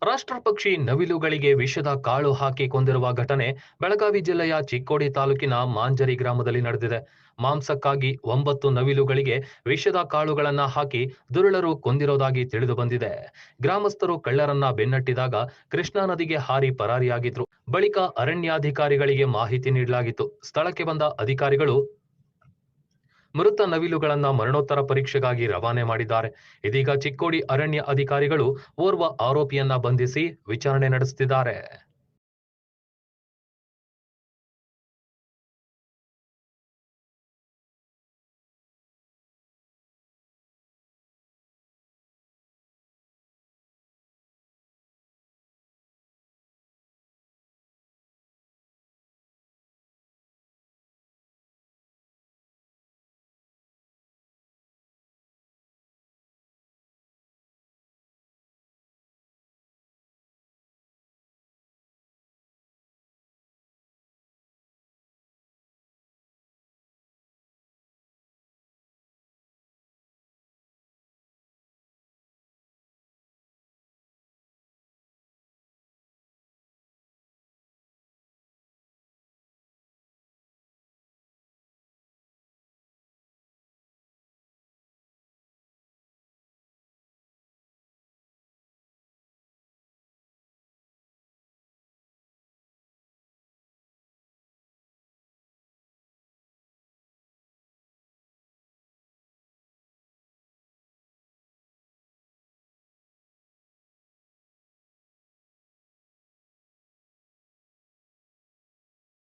ರಾಷ್ಟ್ರಪಕ್ಷಿ ನವಿಲುಗಳಿಗೆ ವಿಷದ ಕಾಳು ಹಾಕಿ ಕೊಂದಿರುವ ಘಟನೆ ಬೆಳಗಾವಿ ಜಿಲ್ಲೆಯ ಚಿಕ್ಕೋಡಿ ತಾಲೂಕಿನ ಮಾಂಜರಿ ಗ್ರಾಮದಲ್ಲಿ ನಡೆದಿದೆ. ಮಾಂಸಕ್ಕಾಗಿ 9 ನವಿಲುಗಳಿಗೆ ವಿಷದ ಕಾಳುಗಳನ್ನ ಹಾಕಿ ದುರುಳರು ಕೊಂದಿರೋದಾಗಿ ತಿಳಿದು ಬಂದಿದೆ. ಗ್ರಾಮಸ್ಥರು ಕಳ್ಳರನ್ನ ಬೆನ್ನಟ್ಟಿದಾಗ ಕೃಷ್ಣಾ ನದಿಗೆ ಹಾರಿ ಪರಾರಿಯಾಗಿದ್ರು. ಬಳಿಕ ಅರಣ್ಯಾಧಿಕಾರಿಗಳಿಗೆ ಮಾಹಿತಿ ನೀಡಲಾಗಿತ್ತು. ಸ್ಥಳಕ್ಕೆ ಬಂದ ಅಧಿಕಾರಿಗಳು ಮೃತ ನವಿಲುಗಳನ್ನ ಮರಣೋತ್ತರ ಪರೀಕ್ಷೆಗಾಗಿ ರವಾನೆ ಮಾಡಿದ್ದಾರೆ. ಇದೀಗ ಚಿಕ್ಕೋಡಿ ಅರಣ್ಯ ಅಧಿಕಾರಿಗಳು ಓರ್ವ ಆರೋಪಿಯನ್ನ ಬಂಧಿಸಿ ವಿಚಾರಣೆ ನಡೆಸುತ್ತಿದ್ದಾರೆ.